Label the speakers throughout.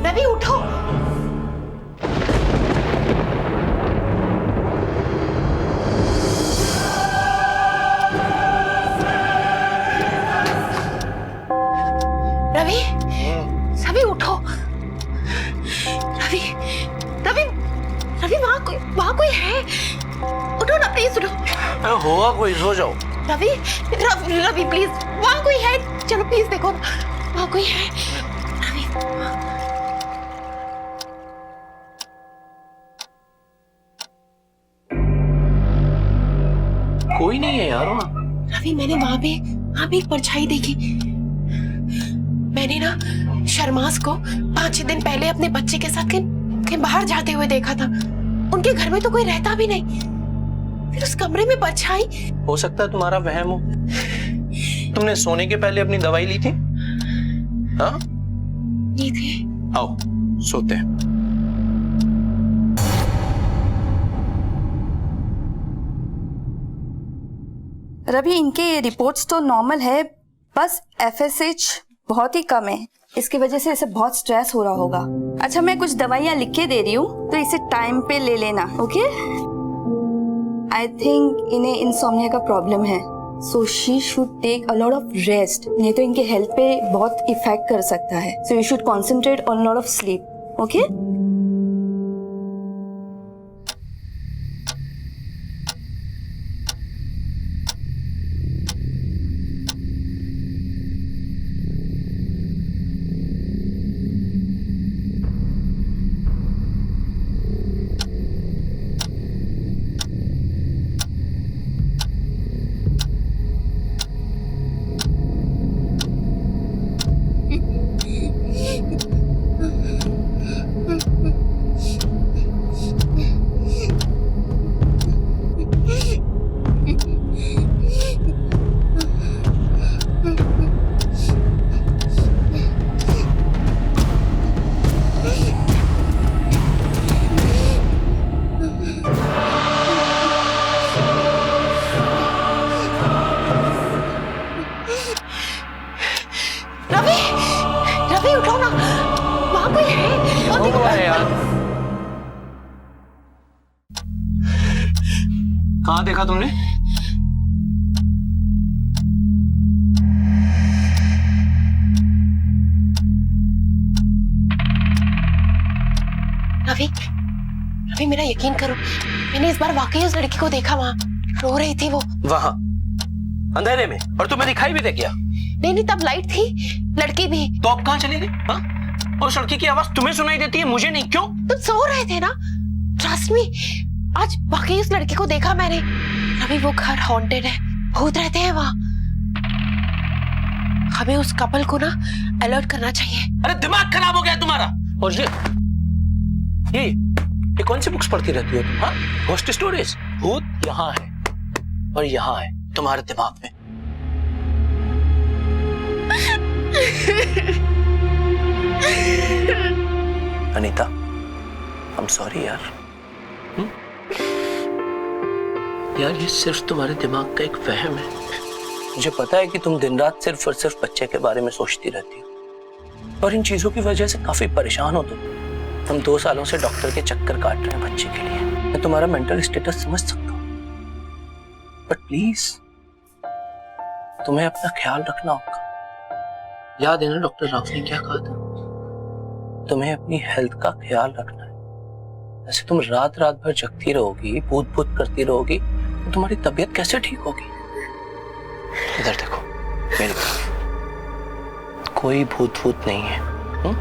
Speaker 1: रवि उठो। रवि, रवि उठो। रवि, रवि, रवि वहाँ कोई है। उठो ना प्लीज, उठो।
Speaker 2: होगा कोई, सो जाओ।
Speaker 1: रवि, रवि प्लीज, वहाँ कोई है। चलो प्लीज देखो, वहाँ कोई है। रवि,
Speaker 2: कोई नहीं है यार वहाँ।
Speaker 1: रवि मैंने वहाँ पे एक परछाई देखी। मैंने ना शर्मास को 5-6 दिन पहले अपने बच्चे के साथ कहीं बाहर जाते हुए देखा था। उनके घर में तो कोई रहता भी नहीं, फिर उस कमरे में परछाई।
Speaker 2: हो सकता है तुम्हारा वहम हो। तुमने सोने के पहले अपनी दवाई ली थी? हाँ
Speaker 1: ये थी।
Speaker 2: आओ सोते हैं।
Speaker 3: रवि, इनके रिपोर्ट्स तो नॉर्मल है, बस FSH बहुत ही कम है। इसकी वजह से इसे बहुत स्ट्रेस हो रहा होगा। अच्छा, मैं कुछ दवाइयाँ लिख के दे रही हूँ, तो इसे टाइम पे ले लेना, ओके? आई थिंक इन्हें इंसोम्निया का प्रॉब्लम है, so she should take a lot of rest, नहीं तो इनके हेल्थ पे बहुत इफेक्ट कर सकता है। So you should concentrate on lot of sleep, okay?
Speaker 1: Ravi उठो ना, वहाँ कोई है।
Speaker 2: कौन है यार? कहाँ देखा तुमने?
Speaker 1: रवि, रवि मेरा यकीन करो, मैंने इस बार वाकई उस लड़की को देखा। वहाँ रो रही थी वो।
Speaker 2: वहाँ अंधेरे में? और तुम्हें दिखाई भी दे क्या?
Speaker 1: नहीं, तब लाइट थी, लड़की भी।
Speaker 2: तो आप कहाँ चले गए? हाँ? और उस लड़की की आवाज तुम्हें सुनाई देती है, मुझे नहीं, क्यों?
Speaker 1: तुम सो रहे थे ना। ट्रस्ट मी, आज वाकई उस लड़की को देखा मैंने। रवि वो घर हॉन्टेड है, भूत रहते हैं वहाँ। हमें उस कपल को ना अलर्ट करना चाहिए।
Speaker 2: अरे दिमाग खराब हो गया तुम्हारा। और ये कौन सी बुक्स पढ़ती रहती हो तुम? हाँ, घोस्ट स्टोरीज। भूत यहाँ है और यहाँ है तुम्हारे दिमाग में। अनीता, I'm sorry यार। यार ये सिर्फ तुम्हारे दिमाग का एक वहम है। मुझे पता है कि तुम दिन रात सिर्फ और सिर्फ बच्चे के बारे में सोचती रहती हो और इन चीजों की वजह से काफी परेशान हो तुम। हम 2 सालों से डॉक्टर के चक्कर काट रहे हैं बच्चे के लिए। मैं तुम्हारा मेंटल स्टेटस समझ सकता हूँ, बट प्लीज तुम्हें अपना ख्याल रखना होगा। याद है ना डॉक्टर राव ने क्या कहा था? तुम्हें अपनी हेल्थ का ख्याल रखना है। ऐसे तुम रात रात भर जगती रहोगी, भूत भूत करती रहोगी, तो तुम्हारी तबीयत कैसे ठीक होगी? इधर देखो मेरी तरफ, कोई भूत भूत नहीं है।
Speaker 4: अरे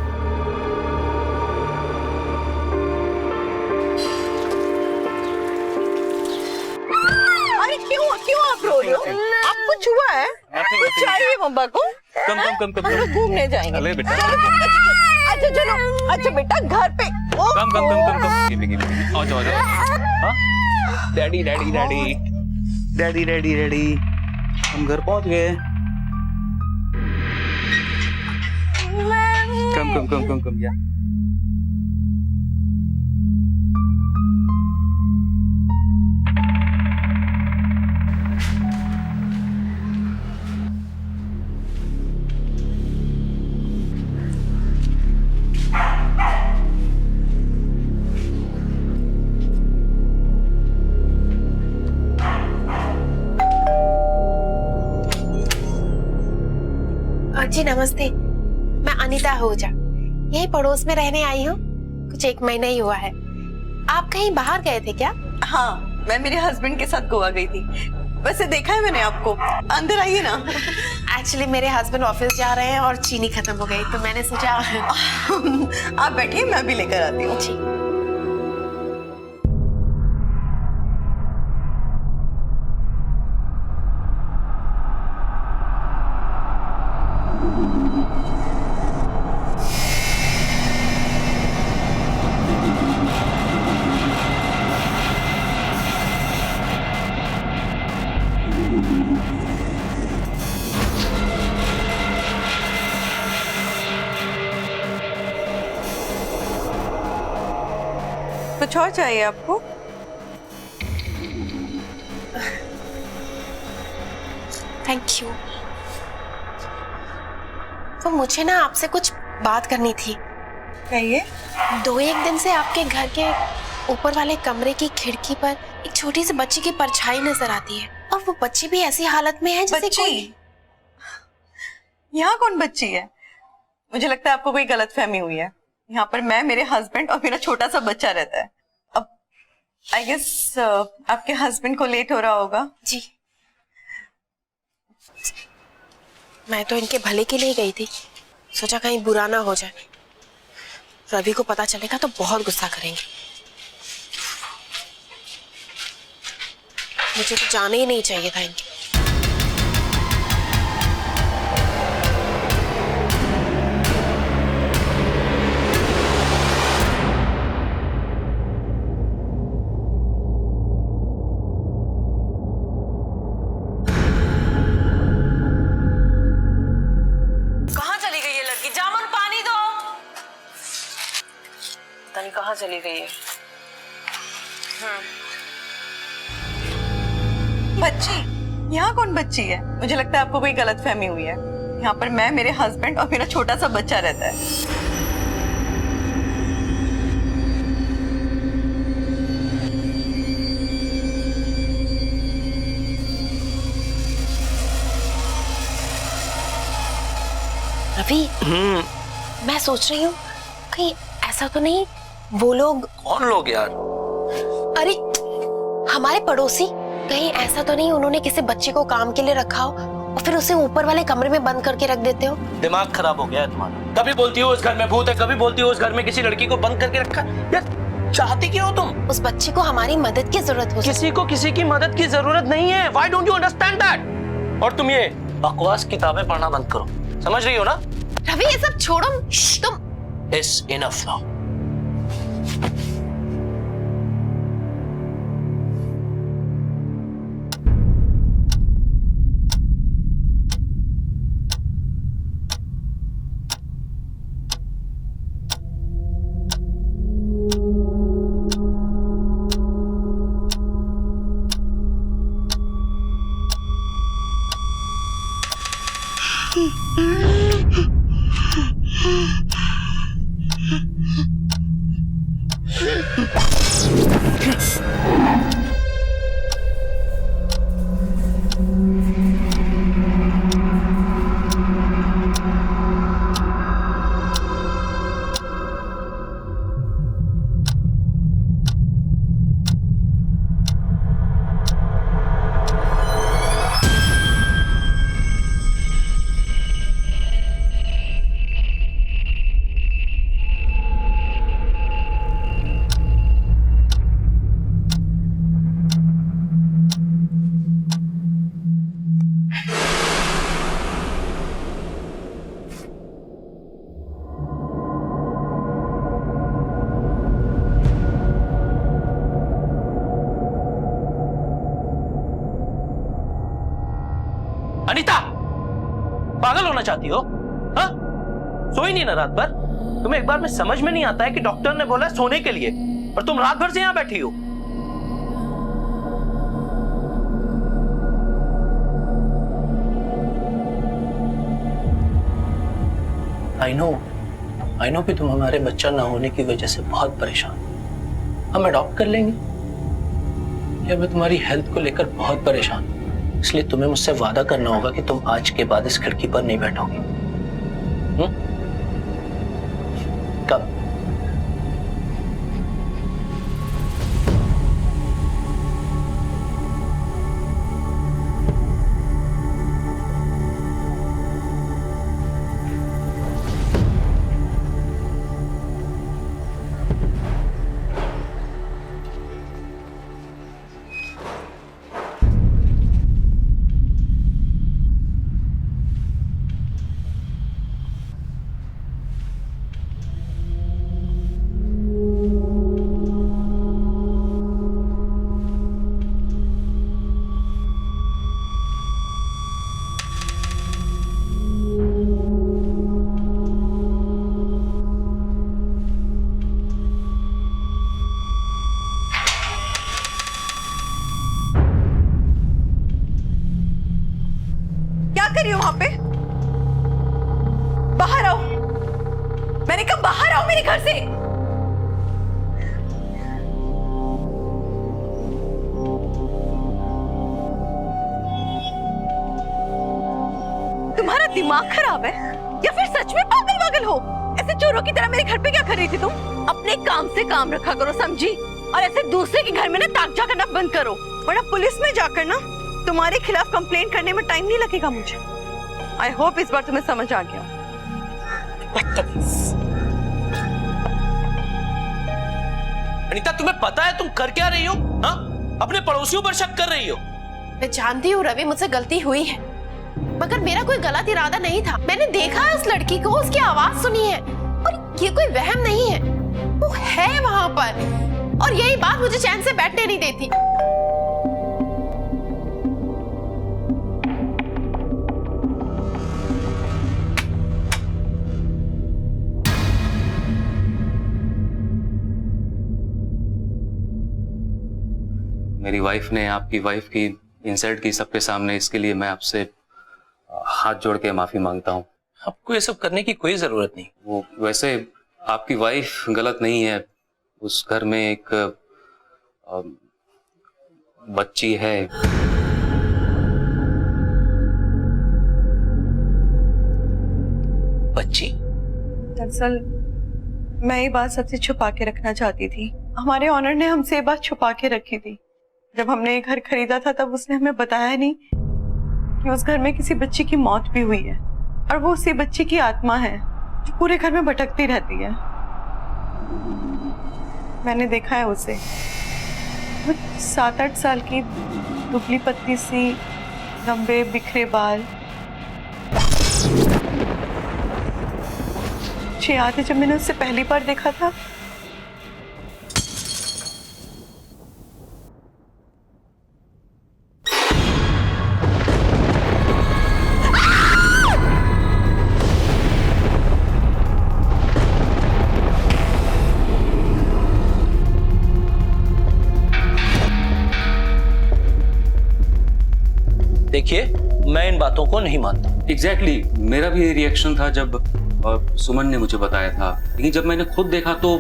Speaker 4: क्यों क्यों आप रो रहे हो? आप कुछ हुआ है? कुछ चाहिए मम्मा को?
Speaker 5: कम
Speaker 4: हम लोग घूमने जाएंगे।
Speaker 5: अरे बेटा।
Speaker 4: अच्छा चलो, अच्छा बेटा घर पे।
Speaker 5: कम आओ जाओ हाँ डैडी हम घर पहुंच गए। कम या
Speaker 1: जी नमस्ते, मैं अनीता आहूजा, यही पड़ोस में रहने आई हूँ। कुछ 1 महीना ही हुआ है। आप कहीं बाहर गए थे क्या?
Speaker 4: हाँ, मैं मेरे हस्बैंड के साथ गोवा गई थी। वैसे देखा है मैंने आपको। अंदर आइए ना।
Speaker 1: एक्चुअली मेरे हस्बैंड ऑफिस जा रहे हैं और चीनी खत्म हो गई, तो मैंने सोचा
Speaker 4: आप बैठिए, मैं भी लेकर आती हूँ।
Speaker 1: जी।
Speaker 4: कुछ और चाहिए आपको?
Speaker 1: Thank you. तो मुझे ना आपसे कुछ बात करनी थी।
Speaker 4: कहिए।
Speaker 1: 2-1 दिन से आपके घर के ऊपर वाले कमरे की खिड़की पर एक छोटी सी बच्ची की परछाई नजर आती है, और वो बच्ची भी ऐसी हालत में है जैसे
Speaker 4: बच्ची?
Speaker 1: कोई।
Speaker 4: यहाँ कौन बच्ची है? मुझे लगता है आपको कोई गलतफहमी हुई है। यहाँ पर मैं, मेरे हस्बैंड और मेरा छोटा सा बच्चा रहता है। अब आई गेस आपके हस्बैंड को लेट हो रहा होगा।
Speaker 1: जी, मैं तो इनके भले के लिए गई थी, सोचा कहीं बुरा ना हो जाए। रवि को पता चलेगा तो बहुत गुस्सा करेंगे। मुझे तो जाने ही नहीं चाहिए था इनके।
Speaker 4: कहाँ चली गई है? बच्ची? यहाँ कौन बच्ची है? मुझे लगता है आपको कोई गलतफहमी हुई है। यहाँ पर मैं, मेरे हस्बैंड और मेरा छोटा सा बच्चा रहता है।
Speaker 1: रवि, मैं सोच रही हूँ कहीं ऐसा तो नहीं वो लोग।
Speaker 2: कौन लोग यार?
Speaker 1: अरे हमारे पड़ोसी, कहीं ऐसा तो नहीं उन्होंने किसी बच्चे को काम के लिए रखा हो और फिर उसे ऊपर वाले कमरे में बंद करके रख देते हो?
Speaker 2: दिमाग खराब हो गया है तुम्हारा। कभी बोलती हो उस घर में भूत है, कभी बोलती हो उस घर में किसी लड़की को बंद करके रखा। यार चाहती क्यों हो तुम?
Speaker 1: उस बच्चे को हमारी मदद की जरूरत हो।
Speaker 2: किसी को किसी की मदद की जरूरत नहीं है। Why don't you understand that? और तुम ये बकवास किताबें पढ़ना बंद करो, समझ रही हो ना?
Speaker 1: रवि ये सब छोड़ो, तुम।
Speaker 2: It's enough now. होना चाहती हो? हाँ, सोई नहीं ना रात भर? तुम्हें एक बार में समझ में नहीं आता है कि डॉक्टर ने बोला सोने के लिए, और तुम रात भर से यहां बैठी हो। आई नो कि तुम हमारे बच्चा ना होने की वजह से बहुत परेशान हो। हम अडॉप्ट कर लेंगे, या मैं तुम्हारी हेल्थ को लेकर बहुत परेशान हूं, इसलिए तुम्हें मुझसे वादा करना होगा कि तुम आज के बाद इस खिड़की पर नहीं बैठोगी। कब?
Speaker 4: क्या कर रही हो वहां पे? बाहर आओ, मैंने कहा बाहर आओ मेरे घर से। तुम्हारा दिमाग खराब है या फिर सच में पागल वागल हो? ऐसे चोरों की तरह मेरे घर पे क्या कर रही थी तुम? अपने काम से काम रखा करो, समझी? और ऐसे दूसरे के घर में ना ताक करना बंद करो, वरना पुलिस में जाकर ना तुम्हारे खिलाफ कंप्लेंट करने में टाइम नहीं लगेगा मुझे। आई होप इस बार तुम्हें समझ आ गया।
Speaker 2: अनीता, तुम्हें पता है तुम कर क्या रही हो? हाँ, अपने पड़ोसियों पर शक कर रही हो।
Speaker 1: मैं जानती हूँ रवि, मुझसे गलती हुई है, मगर मेरा कोई गलत इरादा नहीं था। मैंने देखा है उस लड़की को, उसकी आवाज सुनी है, और ये कोई वहम नहीं है, वो है वहां पर, और यही बात मुझे चैन से बैठने नहीं देती।
Speaker 5: मेरी वाइफ ने आपकी वाइफ की इंसल्ट की सबके सामने, इसके लिए मैं आपसे हाथ जोड़ के माफी मांगता हूँ।
Speaker 2: आपको ये सब करने की कोई जरूरत नहीं।
Speaker 5: वो वैसे आपकी वाइफ गलत नहीं है, उस घर में एक बच्ची है।
Speaker 2: बच्ची?
Speaker 4: दरअसल मैं ये बात सबसे छुपा के रखना चाहती थी। हमारे ऑनर ने हमसे ये बात छुपा के रखी थी। जब हमने ये घर खरीदा था तब उसने हमें बताया नहीं कि उस घर में किसी बच्ची की मौत भी हुई है, और वो उसी बच्ची की आत्मा है जो पूरे घर में भटकती रहती है। मैंने देखा है उसे, 7-8 साल की, दुबली पतली सी, लंबे बिखरे बाल। मुझे याद है जब मैंने उससे पहली बार देखा था,
Speaker 2: देखिए, मैं इन बातों को नहीं मानता।
Speaker 5: एग्जैक्टली, मेरा भी ये रिएक्शन था जब सुमन ने मुझे बताया था, लेकिन जब मैंने खुद देखा तो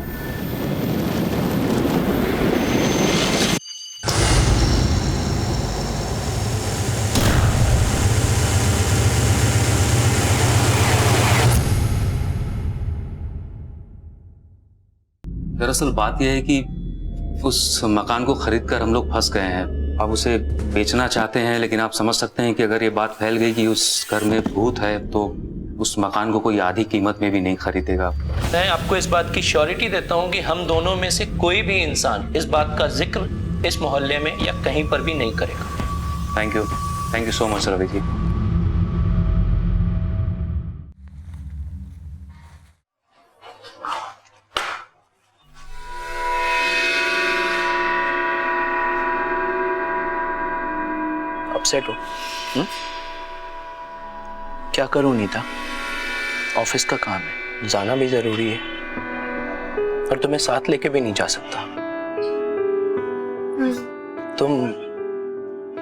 Speaker 5: दरअसल बात यह है कि उस मकान को खरीदकर हम लोग फंस गए हैं। अब उसे बेचना चाहते हैं, लेकिन आप समझ सकते हैं कि अगर ये बात फैल गई कि उस घर में भूत है तो उस मकान को कोई आधी कीमत में भी नहीं खरीदेगा।
Speaker 2: मैं आपको इस बात की श्योरिटी देता हूं कि हम दोनों में से कोई भी इंसान इस बात का जिक्र इस मोहल्ले में या कहीं पर भी नहीं करेगा।
Speaker 5: Thank you so much Ravi ji.
Speaker 2: Upset हो? क्या करूं नीता, ऑफिस का काम है, जाना भी जरूरी है और तुम्हें साथ लेके भी नहीं जा सकता। तुम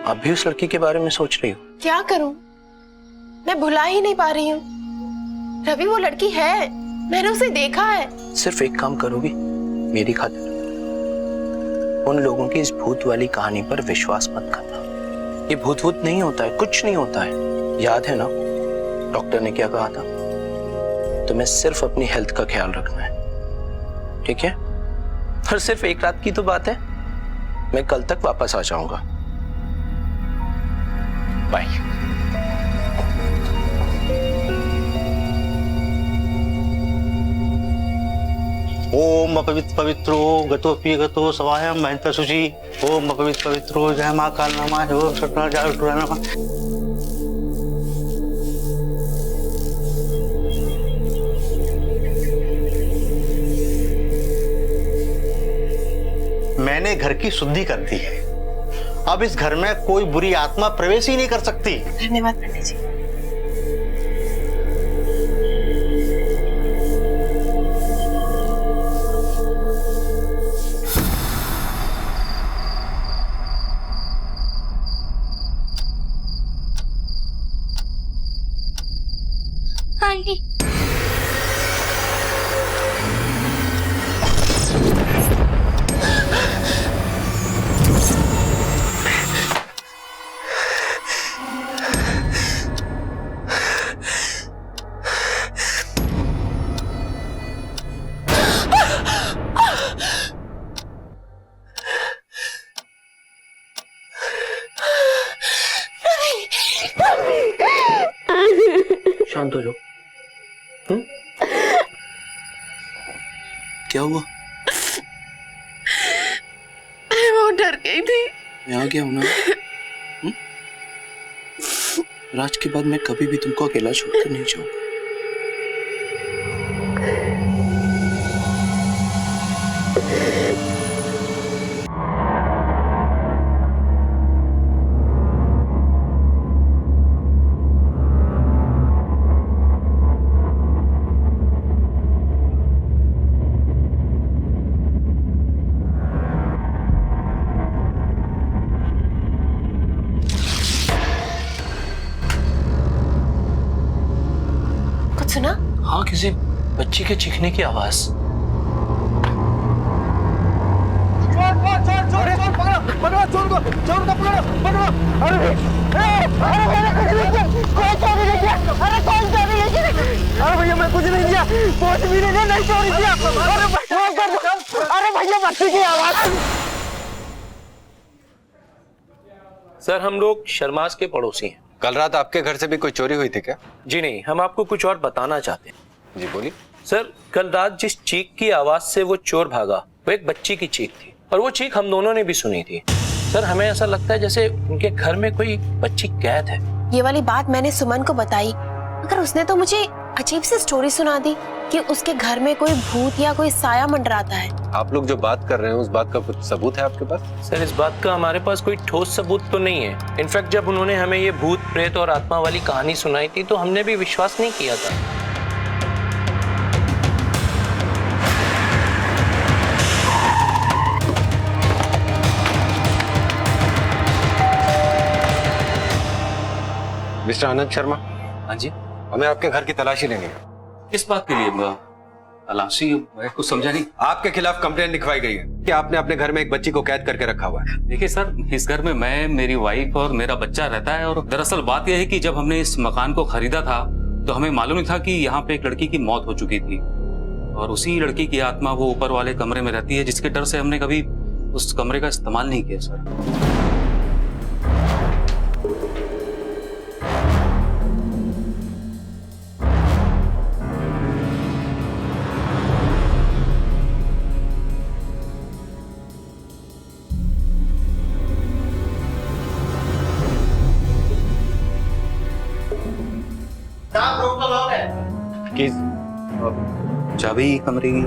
Speaker 2: अब भी उस लड़की के बारे में सोच रही हो?
Speaker 1: क्या करूं, मैं भुला ही नहीं पा रही हूँ। रवि वो लड़की है, मैंने उसे देखा है।
Speaker 2: सिर्फ एक काम करोगी मेरी खातिर? उन लोगों की इस भूत वाली कहानी पर विश्वास मत करना। ये भूत भूत नहीं होता है, कुछ नहीं होता है। याद है ना डॉक्टर ने क्या कहा था? तुम्हें सिर्फ अपनी हेल्थ का ख्याल रखना है, ठीक है? और सिर्फ एक रात की तो बात है, मैं कल तक वापस आ जाऊंगा। बाय।
Speaker 6: ओम अपवित्र पवित्रो गतोपि गतो सवायम महंत शुचि। ओम अपवित्र पवित्रो जय मां काल नमः। ओम सतना जय टुरा नमः। मैंने घर की शुद्धि कर दी है, अब इस घर में कोई बुरी आत्मा प्रवेश ही नहीं कर सकती।
Speaker 1: धन्यवाद पंडित जी।
Speaker 7: आंटी
Speaker 2: शांत हो जाओ। क्या हुआ?
Speaker 1: मैं बहुत डर गई थी।
Speaker 2: मैं आ गया हूं ना। और आज के बाद मैं कभी भी तुमको अकेला छोड़कर नहीं जाऊंगा।
Speaker 1: कुछ सुना?
Speaker 2: हाँ, किसी बच्ची के चीखने की आवाज।
Speaker 8: अरे भैया मैं कुछ नहीं किया, कुछ भी नहीं चोरी किया। अरे भैया बच्ची की आवाज।
Speaker 2: सर, हम लोग शर्मास के पड़ोसी हैं।
Speaker 9: कल रात आपके घर से भी कोई चोरी हुई थी क्या?
Speaker 2: जी नहीं, हम आपको कुछ और बताना चाहते हैं।
Speaker 9: जी बोलिए।
Speaker 2: सर, कल रात जिस चीख की आवाज से वो चोर भागा वो एक बच्ची की चीख थी और वो चीख हम दोनों ने भी सुनी थी। सर, हमें ऐसा लगता है जैसे उनके घर में कोई बच्ची कैद है।
Speaker 1: ये वाली बात मैंने सुमन को बताई, मगर उसने तो मुझे अजीब सी स्टोरी सुना दी कि उसके घर में कोई भूत या कोई साया मंडराता है।
Speaker 9: आप लोग जो बात कर रहे हैं उस बात का कुछ सबूत है आपके पास?
Speaker 2: सर, इस बात का हमारे पास कोई ठोस सबूत तो नहीं है। इनफैक्ट जब उन्होंने हमें ये भूत प्रेत और आत्मा वाली कहानी सुनाई थी तो हमने भी विश्वास नहीं किया था।
Speaker 9: मिस्टर आनंद शर्मा,
Speaker 5: हाँ जी,
Speaker 9: हमें आपके घर की तलाशी लेनी है।
Speaker 5: किस बात के लिए तलाशी? मैं कुछ समझा नहीं।
Speaker 9: आपके खिलाफ कंप्लेंट लिखवाई गई है कि आपने अपने घर में एक बच्ची को कैद करके रखा हुआ है।
Speaker 5: देखिए सर, इस घर में मैं, मेरी वाइफ और मेरा बच्चा रहता है। और दरअसल बात यह है कि जब हमने इस मकान को खरीदा था तो हमें मालूम नहीं था कि यहाँ पे एक लड़की की मौत हो चुकी थी और उसी लड़की की आत्मा वो ऊपर वाले कमरे में रहती है, जिसके डर से हमने कभी उस कमरे का इस्तेमाल नहीं किया सर। चाबी कमरे की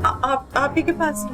Speaker 4: आप ही के पास है।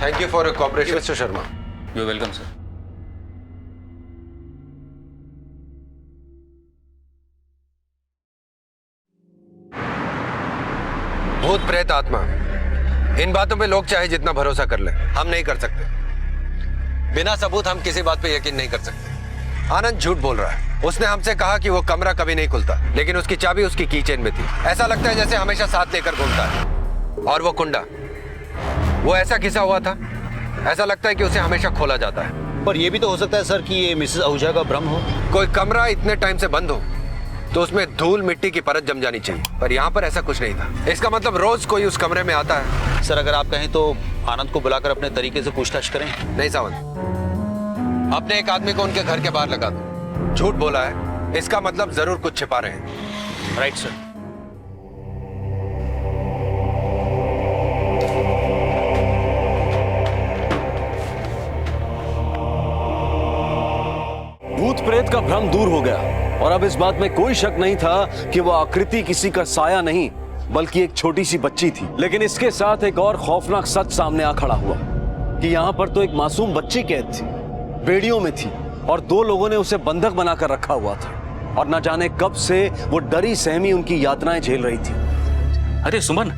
Speaker 9: Thank you for your cooperation mister Sharma.
Speaker 5: You welcome sir.
Speaker 9: भूत प्रेत आत्मा, इन बातों पे लोग चाहे जितना भरोसा कर ले, हम नहीं कर सकते। बिना सबूत हम किसी बात पे यकीन नहीं कर सकते। आनंद झूठ बोल रहा है। उसने हमसे कहा कि वो कमरा कभी नहीं खुलता, लेकिन उसकी चाबी उसकी कीचेन में थी। ऐसा लगता है जैसे हमेशा साथ लेकर घूमता है। और वो कुंडा, वो ऐसा घिसा हुआ था, ऐसा लगता है कि उसे हमेशा खोला जाता है।
Speaker 6: पर यह भी तो हो सकता है सर कि ये मिसेस आहूजा का भ्रम हो।
Speaker 9: कोई कमरा इतने टाइम से बंद हो तो उसमें धूल मिट्टी की परत जम जानी चाहिए, पर यहाँ पर ऐसा कुछ नहीं था। इसका मतलब रोज कोई उस कमरे में आता है।
Speaker 6: सर अगर आप कहें तो आनंद को बुलाकर अपने तरीके से पूछताछ करें।
Speaker 9: नहीं सावंत, अपने एक आदमी को उनके घर के बाहर लगा दो। झूठ बोला है, इसका मतलब जरूर कुछ छिपा रहे हैं।
Speaker 6: Right sir.
Speaker 10: भूत प्रेत का भ्रम दूर हो गया और अब इस बात में कोई शक नहीं था कि वह आकृति किसी का साया नहीं बल्कि एक छोटी सी बच्ची थी। लेकिन इसके साथ एक और खौफनाक सच सामने आ खड़ा हुआ कि यहाँ पर तो एक मासूम बच्ची कैद थी, बेड़ियों में थी और दो लोगों ने उसे बंधक बनाकर रखा हुआ था और न जाने कब से वो डरी सहमी उनकी यातनाएं झेल रही थी।
Speaker 5: अरे सुमन,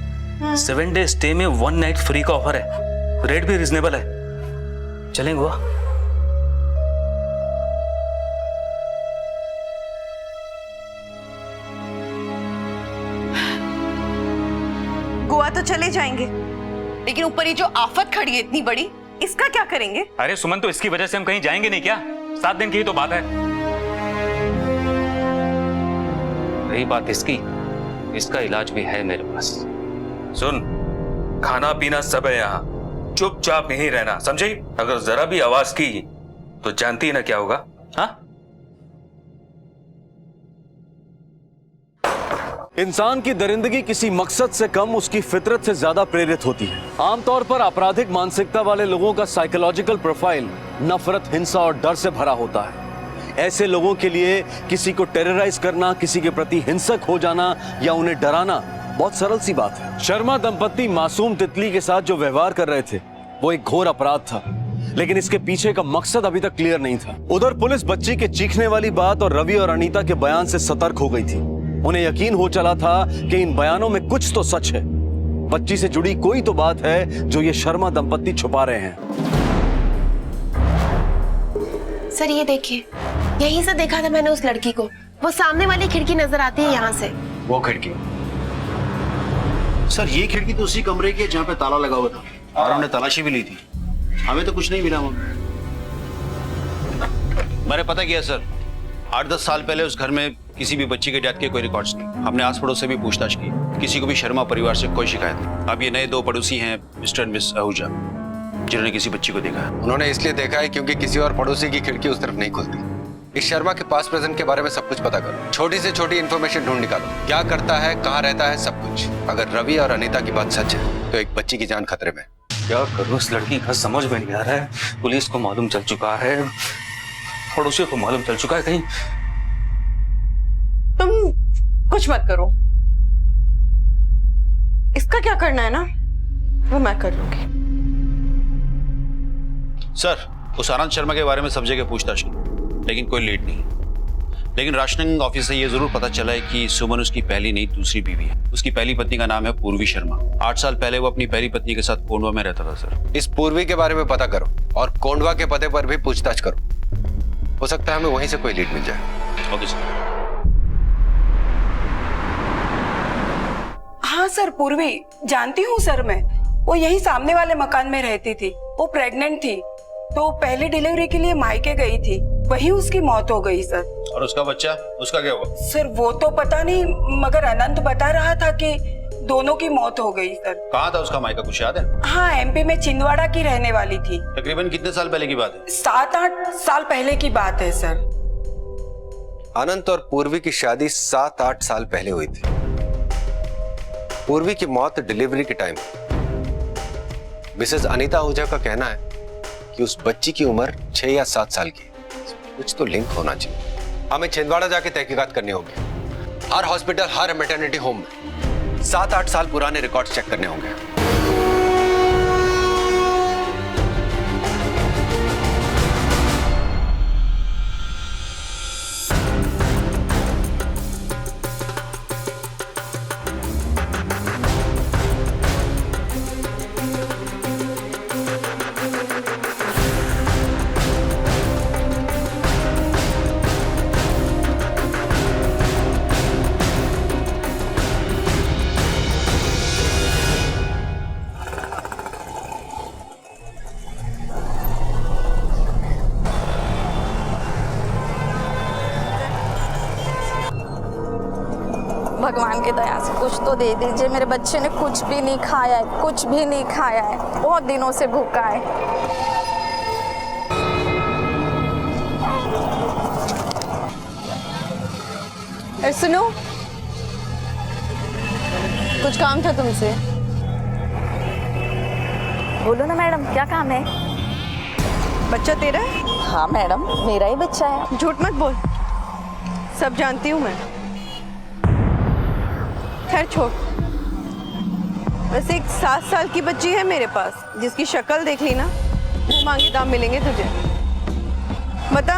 Speaker 5: 7 डे स्टे में 1 नाइट फ्री का ऑफर है, रेट भी रिजनेबल है। चलेंगे गोवा?
Speaker 4: गोवा तो चले जाएंगे, लेकिन ऊपर ये जो आफत खड़ी है इतनी बड़ी, इसका क्या करेंगे?
Speaker 5: अरे सुमन, तो इसकी वजह से हम कहीं जाएंगे नहीं क्या? 7 दिन की ही तो बात है। रही बात इसकी, इसका इलाज भी है मेरे पास। सुन, खाना पीना सब है यहाँ, चुपचाप नहीं रहना, समझी? अगर जरा भी आवाज की तो जानती है ना क्या होगा। हाँ?
Speaker 10: इंसान की दरिंदगी किसी मकसद से कम उसकी फितरत से ज्यादा प्रेरित होती है। आमतौर पर आपराधिक मानसिकता वाले लोगों का साइकोलॉजिकल प्रोफाइल नफरत, हिंसा और डर से भरा होता है। ऐसे लोगों के लिए किसी को टेरराइज करना, किसी के प्रति हिंसक हो जाना या उन्हें डराना बहुत सरल सी बात है। शर्मा दंपत्ति मासूम तितली के साथ जो व्यवहार कर रहे थे वो एक घोर अपराध था, लेकिन इसके पीछे का मकसद अभी तक क्लियर नहीं था। उधर पुलिस बच्ची के चीखने वाली बात और रवि और अनीता के बयान से सतर्क हो गई थी। उन्हें यकीन हो चला था कि इन बयानों में कुछ तो सच है। बच्ची से जुड़ी कोई तो बात है जो ये शर्मा दंपत्ति छुपा रहे हैं।
Speaker 1: सर ये देखिए, यहीं से देखा था मैंने उस लड़की को। वो सामने वाली खिड़की नजर आती है यहाँ से।
Speaker 6: वो खिड़की? सर ये खिड़की तो उसी कमरे की है जहाँ पे ताला लगा हुआ था और हमने तलाशी भी ली थी। हमें तो कुछ नहीं मिला। मैंने पता किया सर, 8-10 साल पहले उस घर में किसी भी बच्ची के डेथ के कोई रिकॉर्ड्स नहीं। हमने आस पड़ोस से भी पूछताछ की, किसी को भी शर्मा परिवार से कोई शिकायत नहीं। अब ये नए 2 पड़ोसी हैं, मिस्टर एंड मिस आहूजा, जिन्होंने किसी बच्ची को देखा है।
Speaker 9: उन्होंने इसलिए देखा है क्योंकि किसी और पड़ोसी की खिड़की उस तरफ नहीं खुलती। इस शर्मा के पास प्रेजेंट के बारे में सब कुछ पता करो, छोटी से छोटी इन्फॉर्मेशन ढूंढ निकालो, क्या करता है, कहाँ रहता है, सब कुछ। अगर रवि और अनीता की बात सच है तो एक बच्ची की जान खतरे में।
Speaker 5: क्या करूं इस लड़की का समझ में नहीं आ रहा है। पुलिस को मालूम चल चुका है, पड़ोसियों को मालूम चल चुका है। कहीं
Speaker 4: तुम कुछ मत करो, इसका क्या करना है ना वो मैं कर लूंगी।
Speaker 6: सर उस आनंद शर्मा के बारे में सब जगह पूछताछ की, लेकिन कोई लीड नहीं। लेकिन राशनिंग ऑफिस से ये जरूर पता चला है कि सुमन उसकी पहली नहीं दूसरी बीवी है। उसकी पहली पत्नी का नाम है पूर्वी शर्मा। 8 साल पहले वो अपनी पहली पत्नी के साथ कोंडवा में रहता था। सर
Speaker 9: इस पूर्वी के बारे में पता करो और कोंडवा के पते पर भी पूछताछ करो, हो सकता है हमें वहीं से कोई लीड मिल जाए।
Speaker 6: Okay sir.
Speaker 11: हाँ सर, पूर्वी जानती हूँ सर मैं। वो यही सामने वाले मकान में रहती थी। वो प्रेग्नेंट थी तो पहली डिलीवरी के लिए मायके गई थी, वहीं उसकी मौत हो गई सर।
Speaker 6: और उसका बच्चा, उसका क्या हुआ?
Speaker 11: सर वो तो पता नहीं, मगर अनंत बता रहा था कि दोनों की मौत हो गई सर।
Speaker 6: कहाँ था उसका मायका, कुछ याद है?
Speaker 11: हाँ, एमपी में छिंदवाड़ा की रहने वाली थी।
Speaker 6: तकरीबन कितने साल पहले की बात है?
Speaker 11: 7-8 साल पहले की बात है सर।
Speaker 9: अनंत और पूर्वी की शादी 7-8 साल पहले हुई थी। पूर्वी की मौत डिलीवरी के टाइम। मिसेस अनीता आहूजा का कहना है कि उस बच्ची की उम्र 6 या 7 साल की। कुछ तो लिंक होना चाहिए। हमें छिंदवाड़ा जाके तहकीकात करनी होगी। हर हॉस्पिटल, हर मैटरनिटी होम में 7-8 साल पुराने रिकॉर्ड चेक करने होंगे।
Speaker 3: भगवान की दया से कुछ तो दे दीजिए, मेरे बच्चे ने कुछ भी नहीं खाया है, कुछ भी नहीं खाया है, बहुत दिनों से भूखा है।
Speaker 4: सुनो, कुछ काम था तुमसे।
Speaker 3: बोलो ना मैडम, क्या काम है?
Speaker 4: बच्चा तेरा है?
Speaker 3: हाँ मैडम, मेरा ही बच्चा है।
Speaker 4: झूठ मत बोल, सब जानती हूँ मैं। खैर छोड़, वैसे एक 7 साल की बच्ची है मेरे पास, जिसकी शक्ल देख ली ना, वो मांगे दाम मिलेंगे तुझे। बता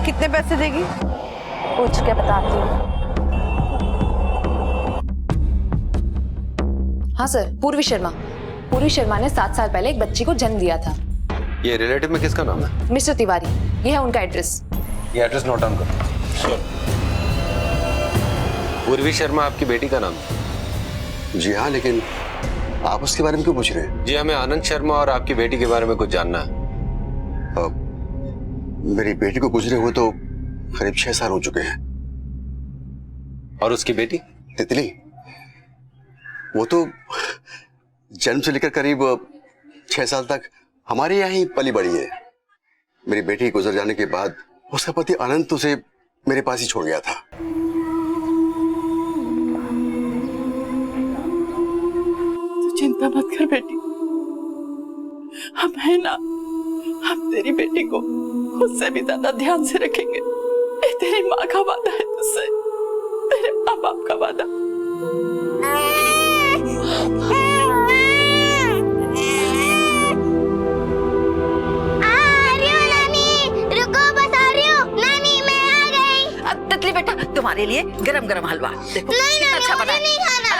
Speaker 4: कितने पैसे देगी?
Speaker 3: पूछ के बताती हूँ।
Speaker 12: हाँ सर, पूर्वी शर्मा। पूर्वी शर्मा ने 7 साल पहले एक बच्ची को जन्म दिया था।
Speaker 9: ये रिलेटिव में किसका नाम है?
Speaker 12: मिस्टर तिवारी, ये है उनका एड्रेस।
Speaker 9: ये एड्रेस नोट डाउन करो। पूर्वी शर्मा आपकी बेटी का नाम है?
Speaker 13: जी हाँ, लेकिन आप उसके बारे में क्यों पूछ रहे हैं?
Speaker 9: जी, हमें आनंद शर्मा और आपकी बेटी के बारे में कुछ जानना है।
Speaker 13: मेरी बेटी को गुजरे हुए तो करीब 6 साल हो चुके हैं।
Speaker 9: और उसकी बेटी
Speaker 13: तितली, वो तो जन्म से लेकर करीब 6 साल तक हमारे यहाँ ही पली बड़ी है। मेरी बेटी गुजर जाने के बाद उसका पति अनंत उसे मेरे पास ही छोड़ गया था।
Speaker 11: तू चिंता मत कर बेटी, हम है ना, हम तेरी बेटी को उससे भी ज्यादा ध्यान से रखेंगे। ये तेरी माँ का वादा है तुझसे, तेरे माँ बाप का वादा।
Speaker 12: तितली बेटा, तुम्हारे लिए गरम गरम हलवा देखो कितना अच्छा बना है।
Speaker 7: नहीं खाना।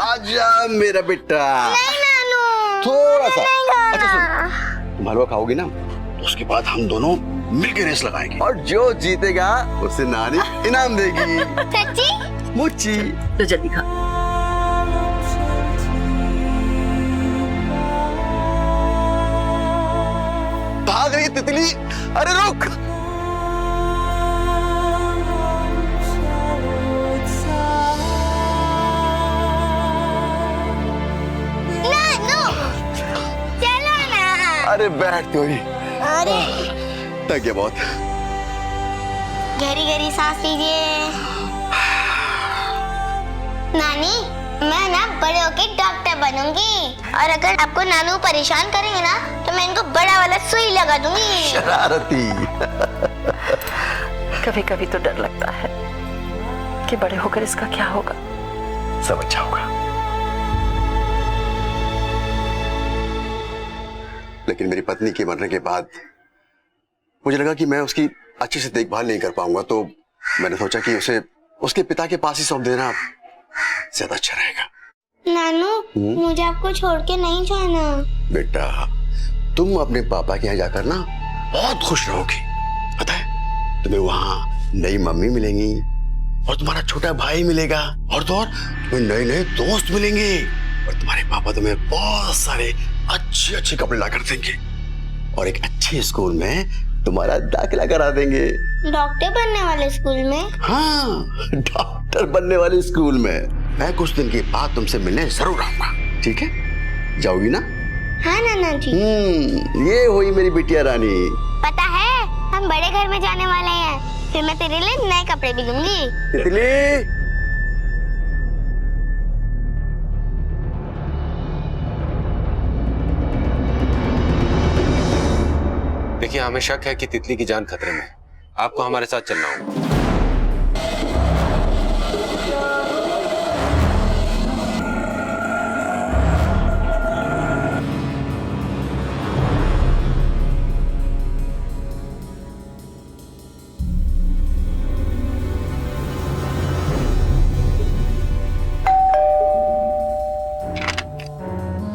Speaker 13: आजा मेरा बेटा।
Speaker 7: नहीं नानू,
Speaker 13: थोड़ा सा।
Speaker 7: नहीं खाना।
Speaker 13: अच्छा सुन, तुम हलवा खाओगी ना, तो उसके बाद हम दोनों मिलकर रेस लगाएंगे और जो जीतेगा उसे नानी इनाम देगी।
Speaker 7: सच्ची?
Speaker 13: मुच्ची।
Speaker 12: तो जल्दी खा।
Speaker 13: भाग रही तितली, अरे रुक। अरे बैठ तोरी।
Speaker 7: अरे
Speaker 13: थक गया बहुत।
Speaker 7: गहरी गहरी सांस लीजिए। नानी, मैं ना बड़े होके डॉक्टर बनूंगी, और अगर आपको नानू परेशान करेंगे ना, तो मैं इनको बड़ा वाला सुई लगा दूंगी।
Speaker 13: शरारती।
Speaker 12: कभी कभी तो डर लगता है कि बड़े होकर इसका क्या होगा।
Speaker 13: सब अच्छा होगा। लेकिन मेरी पत्नी के मरने के बाद मुझे लगा कि मैं उसकी अच्छे से देखभाल नहीं कर पाऊंगा, तो मैंने सोचा कि उसे उसके पिता के पास ही सौंप देना ज्यादा अच्छा रहेगा।
Speaker 7: नानू, मुझे आपको छोड़ के नहीं जाना।
Speaker 13: बेटा, तुम अपने पापा के यहाँ जाकर ना बहुत खुश रहोगी। पता है, तुम्हें वहाँ नई मम्मी मिलेंगी और तुम्हारा छोटा भाई मिलेगा, और तो और तुम्हें नए नए दोस्त मिलेंगे, और तुम्हारे पापा तुम्हें बहुत सारे अच्छे अच्छे कपड़े ला कर देंगे, और एक अच्छे स्कूल में तुम्हारा दाखिला करा देंगे।
Speaker 7: डॉक्टर बनने वाले स्कूल में?
Speaker 13: हाँ, डॉक्टर बनने वाले स्कूल में। मैं कुछ दिन के बाद तुमसे मिलने जरूर आऊंगा, ठीक है? जाओगी ना?
Speaker 7: हाँ नाना जी।
Speaker 13: ये हुई मेरी बिटिया रानी।
Speaker 7: पता है, हम बड़े घर में जाने वाले हैं, फिर मैं तेरे लिए नए कपड़े भी दूंगी।
Speaker 13: तितली,
Speaker 9: देखिए, हमें शक है कि तितली की जान खतरे में है। आपको हमारे साथ चलना होगा।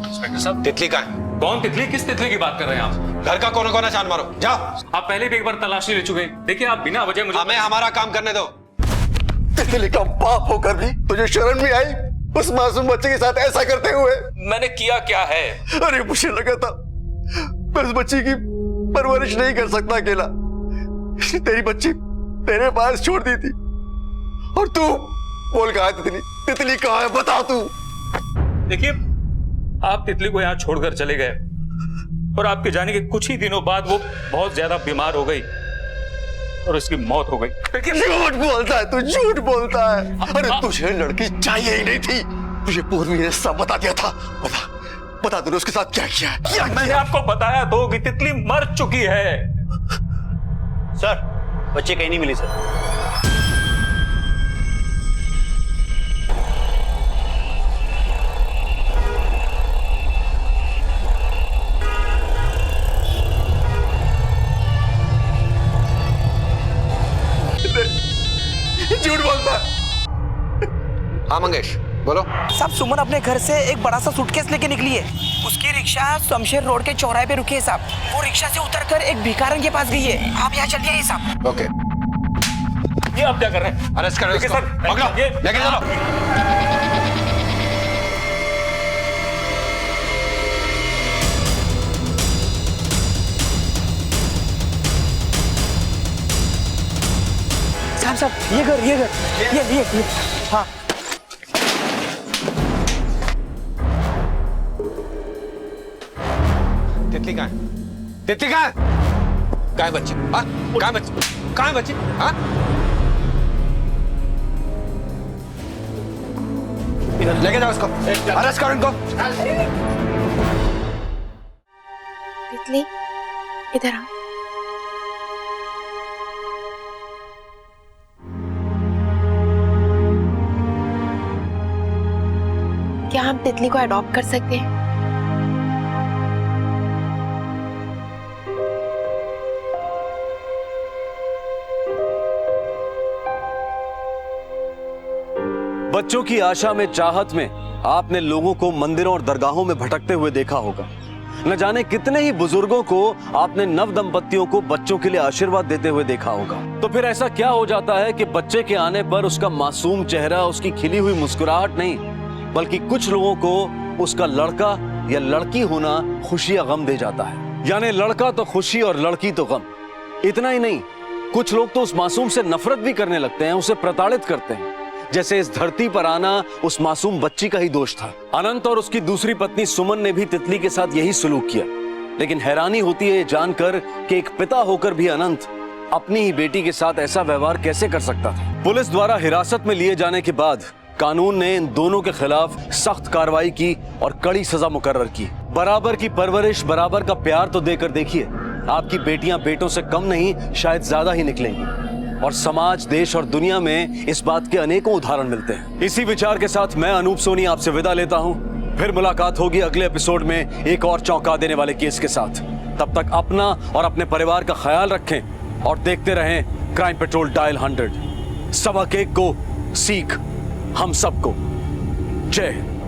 Speaker 5: इंस्पेक्टर साहब,
Speaker 9: तितली कहाँ है?
Speaker 5: कौन तितली? किस तितली की बात कर रहे हैं आप?
Speaker 9: घर का कोना कोना छान मारो, जाओ।
Speaker 5: आप पहले भी एक बार तलाशी ले चुके हैं। देखिए, आप बिना वजह मुझे
Speaker 9: हमें हमारा काम करने दो।
Speaker 13: तितली का बाप होकर भी तुझे शर्म नहीं आई उस मासूम बच्चे के साथ ऐसा करते हुए?
Speaker 5: मैंने किया क्या है?
Speaker 13: अरे मुझे लगा था मैं उस बच्ची की परवरिश नहीं कर सकता अकेला, तेरी बच्ची तेरे पास छोड़ दी थी, और तू बोल कहाँ है तितली? तितली कहाँ है? बता तू।
Speaker 14: देखिए, आप तितली को यहाँ छोड़कर चले गए और आपके जाने के कुछ ही दिनों बाद वो बहुत ज्यादा बीमार हो गई और उसकी मौत हो गई।
Speaker 13: झूठ बोलता है तू, झूठ बोलता है। अरे तुझे लड़की चाहिए ही नहीं थी, तुझे पूर्वी ने सब बता दिया था। बता तूने उसके साथ क्या किया है? क्या
Speaker 14: मैंने आपको बताया तो कि तितली मर चुकी है।
Speaker 6: सर, बच्चे कहीं नहीं मिली सर।
Speaker 13: झूठ बोलता है। हाँ मंगेश बोलो।
Speaker 8: साहब, सुमन अपने घर से एक बड़ा सा सूटकेस लेके निकली है। उसकी रिक्शा शमशेर रोड के चौराहे पे रुकी है साहब। वो रिक्शा से उतरकर एक भिखारन के पास गई है। आप यहाँ चलिए साहब।
Speaker 13: ओके।
Speaker 14: ये आप क्या कर रहे हैं?
Speaker 9: अरेस्ट करो इसको। पकड़ो, लेके चलो।
Speaker 8: साहब, ये घर, ये हाँ।
Speaker 9: तितली कहाँ है? तितली कहाँ है? कहाँ है बच्ची? हाँ? कहाँ है बच्ची? कहाँ है बच्ची? हाँ? लेके जाओ इसको। अरेस्ट करो इनको।
Speaker 1: तितली, इधर आओ। क्या हम तितली को अडॉप्ट कर सकते हैं?
Speaker 10: बच्चों की आशा में, चाहत में आपने लोगों को मंदिरों और दरगाहों में भटकते हुए देखा होगा। न जाने कितने ही बुजुर्गों को आपने नव दंपतियों को बच्चों के लिए आशीर्वाद देते हुए देखा होगा। तो फिर ऐसा क्या हो जाता है कि बच्चे के आने पर उसका मासूम चेहरा, उसकी खिली हुई मुस्कुराहट नहीं, बल्कि कुछ लोगों को उसका लड़का या लड़की होना खुशी या गम दे जाता है। यानी लड़का तो खुशी और लड़की तो गम। इतना ही नहीं, कुछ लोग तो उस मासूम से नफरत भी करने लगते हैं, उसे प्रताड़ित करते हैं, जैसे इस धरती पर आना उस मासूम बच्ची का ही दोष था। अनंत और उसकी दूसरी पत्नी सुमन ने भी तितली के साथ यही सलूक किया। लेकिन हैरानी होती है जानकर कि एक पिता होकर भी अनंत अपनी ही बेटी के साथ ऐसा व्यवहार कैसे कर सकता था। पुलिस द्वारा हिरासत में लिए जाने के बाद कानून ने इन दोनों के खिलाफ सख्त कार्रवाई की और कड़ी सजा मुकर्रर की। बराबर की परवरिश, बराबर का प्यार तो देकर देखिए, आपकी बेटियां बेटों से कम नहीं, शायद ज्यादा ही निकलेंगी। और समाज, देश और दुनिया में इस बात के अनेकों उदाहरण मिलते हैं। इसी विचार के साथ मैं अनूप सोनी आपसे विदा लेता हूं। फिर मुलाकात होगी अगले एपिसोड में एक और चौंका देने वाले केस के साथ। तब तक अपना और अपने परिवार का ख्याल रखें और देखते रहें क्राइम पेट्रोल डायल 100। सबक एक को सीख हम सबको। जय हिंद।